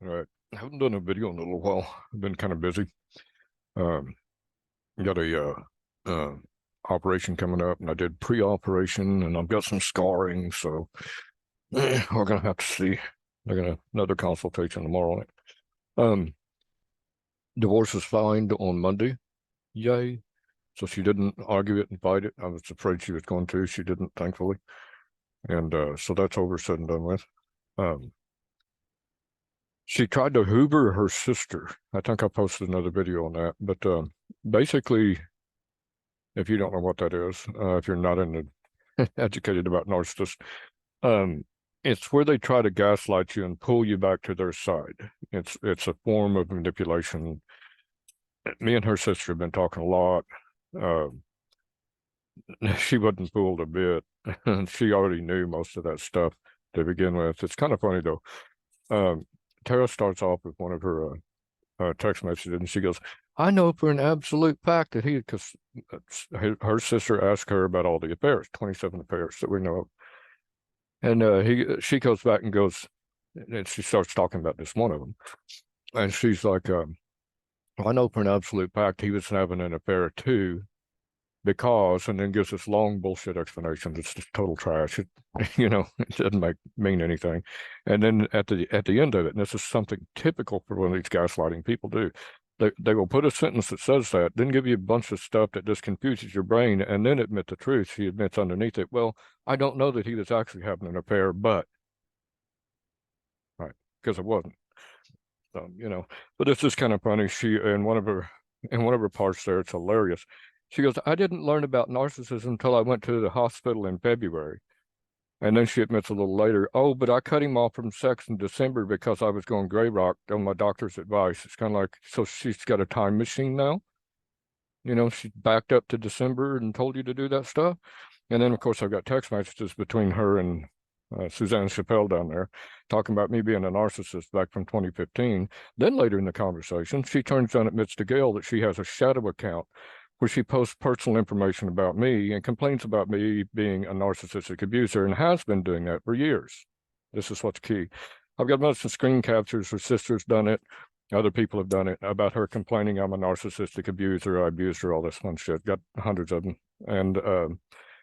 Right. I haven't done a video in a little while. I've been kind of busy. Um, got a uh operation coming up, and I did pre-operation, and I've got some scarring, so we're gonna have to see. They're gonna another consultation tomorrow on it. Um, Divorce is filed on Monday. Yay. So she didn't argue it and fight it. I was afraid she was going to. She didn't, thankfully. And so that's over, said and done with. Um, she tried to Hoover her sister. I think I posted another video on that. But basically, if you don't know what that is, if you're not educated about narcissists, um, it's where they try to gaslight you and pull you back to their side. It's a form of manipulation. Me and her sister have been talking a lot. Uh, she wasn't fooled a bit. She already knew most of that stuff to begin with. It's kind of funny though. Tara starts off with one of her text messages, and she goes, "I know for an absolute fact that because her sister asked her about all the affairs, 27 affairs that we know of, and she goes back and goes, and she starts talking about this one of them, and she's like, I know for an absolute fact he was having an affair too, because, and then gives this long bullshit explanation. It's just total trash. It doesn't mean anything. And then at the end of it, and this is something typical for one of these gaslighting people do, they will put a sentence that says that, then give you a bunch of stuff that just confuses your brain, and then admit the truth. She admits underneath it, well, I don't know that he was actually having an affair, but right, because it wasn't. But it's just kind of funny. She in one of her parts there, it's hilarious. She goes, I didn't learn about narcissism until I went to the hospital in February. And then she admits a little later, oh, but I cut him off from sex in December because I was going gray rock on my doctor's advice. It's kind of like, so she's got a time machine now. She backed up to December and told you to do that stuff. And then, of course, I've got text messages between her and Suzanne Chappelle down there talking about me being a narcissist back from 2015. Then later in the conversation, she turns and admits to Gail that she has a shadow account where she posts personal information about me and complains about me being a narcissistic abuser and has been doing that for years. This is what's key. I've got lots of screen captures. Her sister's done it. Other people have done it about her complaining I'm a narcissistic abuser. I abused her, all this fun shit. Got hundreds of them. And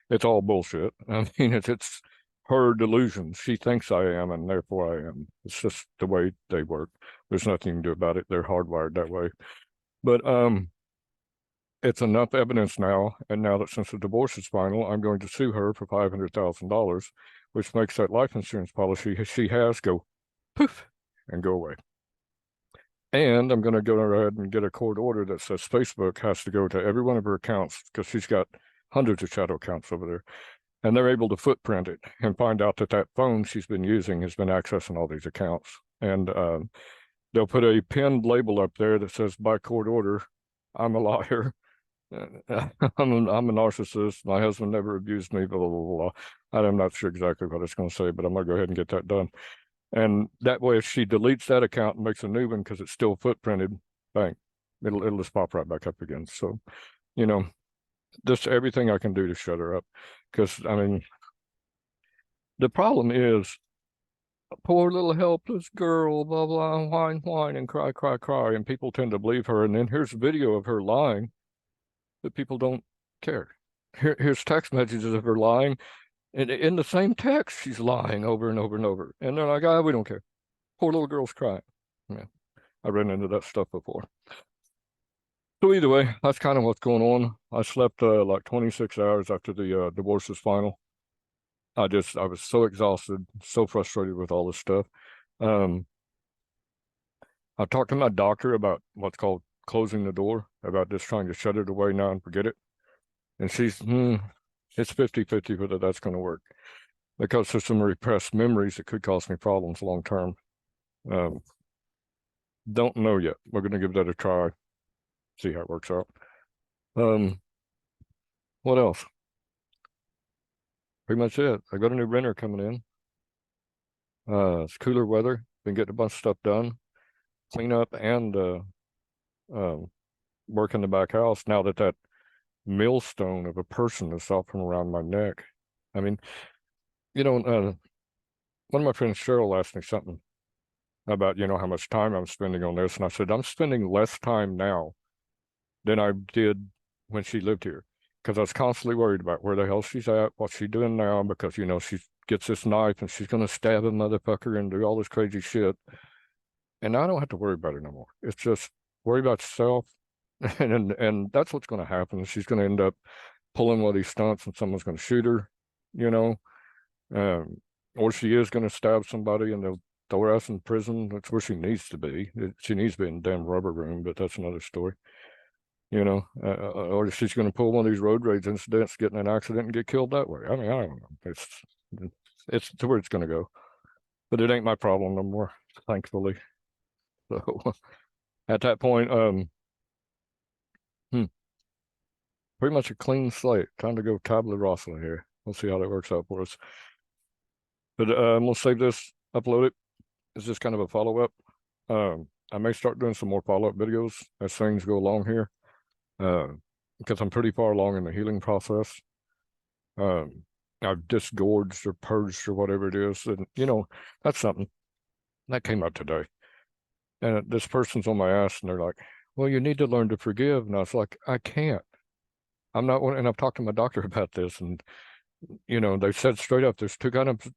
it's all bullshit. I mean, it's her delusion. She thinks I am, and therefore I am. It's just the way they work. There's nothing you can do about it. They're hardwired that way. But it's enough evidence now, and now that since the divorce is final, I'm going to sue her for $500,000, which makes that life insurance policy she has go poof and go away. And I'm going to go ahead and get a court order that says Facebook has to go to every one of her accounts, because she's got hundreds of shadow accounts over there. And they're able to footprint it and find out that phone she's been using has been accessing all these accounts. And they'll put a pinned label up there that says, by court order, I'm a liar. I'm a narcissist. My husband never abused me, blah, blah, blah, blah. I'm not sure exactly what it's going to say, but I'm going to go ahead and get that done. And that way, if she deletes that account and makes a new one because it's still footprinted, bang, it'll just pop right back up again. So, just everything I can do to shut her up. Because, I mean, the problem is, poor little helpless girl, blah, blah, whine, whine, and cry, cry, cry. And people tend to believe her. And then here's a video of her lying that people don't care. Here's text messages of her lying. And in the same text, she's lying over and over and over. And they're like, we don't care. Poor little girl's crying. Yeah, I ran into that stuff before. So either way, that's kind of what's going on. I slept like 26 hours after the divorce was final. I was so exhausted, so frustrated with all this stuff. I talked to my doctor about what's called closing the door, about just trying to shut it away now and forget it. And she's, it's 50-50 whether that's going to work, because there's some repressed memories that could cause me problems long term. Don't know yet. We're going to give that a try, see how it works out. What else? Pretty much it. I got a new renter coming in. It's cooler weather. Been getting a bunch of stuff done, clean up, and work in the back house now that millstone of a person is off from around my neck. I mean, one of my friends, Cheryl, asked me something about, how much time I'm spending on this. And I said, I'm spending less time now than I did when she lived here. Because I was constantly worried about where the hell she's at, what she's doing now, because, she gets this knife and she's going to stab a motherfucker and do all this crazy shit. And I don't have to worry about it no more. It's just worry about yourself. And that's what's going to happen. She's going to end up pulling one of these stunts and someone's going to shoot her, you know, um, or she is going to stab somebody and they'll throw her ass in prison. That's where she needs to be. She needs to be in the damn rubber room, but that's another story. Or she's going to pull one of these road rage incidents, get in an accident, and get killed that way. I mean, I don't know. It's to where it's going to go, but it ain't my problem no more, thankfully. So at that point, pretty much a clean slate. Time to go tabula rasa here. We'll see how that works out for us. But we'll save this, upload it. It's just kind of a follow-up. I may start doing some more follow-up videos as things go along here, because I'm pretty far along in the healing process. I've disgorged or purged or whatever it is, and that's something that came up today. And this person's on my ass, and they're like, "Well, you need to learn to forgive." And I was like, "I can't. I'm not." And I've talked to my doctor about this, and they said straight up, there's two kinds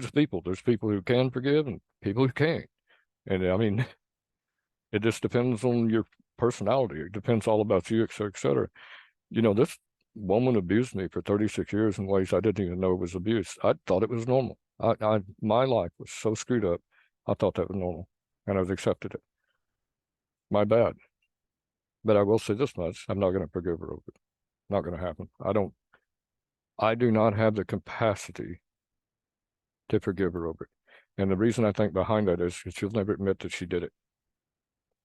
of people. There's people who can forgive and people who can't. And I mean, it just depends on your personality. It depends all about you, et cetera, et cetera. This woman abused me for 36 years in ways I didn't even know it was abuse. I thought it was normal. My life was so screwed up. I thought that was normal, and I've accepted it. My bad. But I will say this much: I'm not going to forgive her over it. Not going to happen. I do not have the capacity to forgive her over it. And the reason I think behind that is she'll never admit that she did it.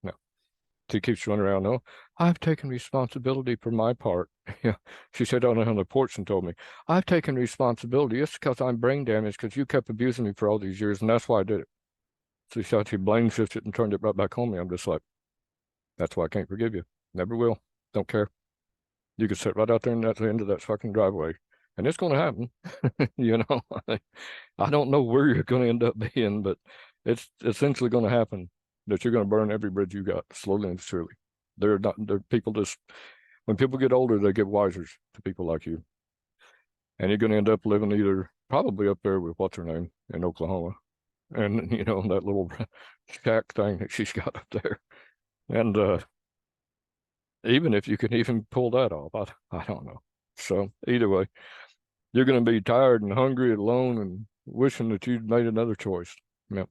No. She keeps running around, no, I've taken responsibility for my part. Yeah. She said on the porch and told me, I've taken responsibility. It's because I'm brain damaged because you kept abusing me for all these years, and that's why I did it. So she blame shifted and turned it right back on me. I'm just like, that's why I can't forgive you. Never will. Don't care. You could sit right out there and at the end of that fucking driveway, and it's going to happen. I don't know where you're going to end up being, but it's essentially going to happen that you're going to burn every bridge you got, slowly and surely. They're people just, when people get older, they get wiser to people like you. And you're going to end up living either probably up there with what's her name in Oklahoma. And, that little shack thing that she's got up there. And even if you can even pull that off, I don't know. So either way, you're going to be tired and hungry, alone, and wishing that you'd made another choice. Yep.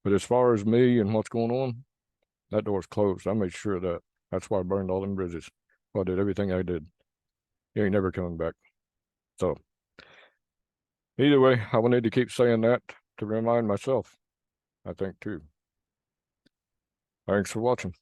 But as far as me and what's going on, that door's closed. I made sure of that. That's why I burned all them bridges. I did everything I did. You ain't never coming back. So either way, I will need to keep saying that to remind myself, I think, too. Thanks for watching.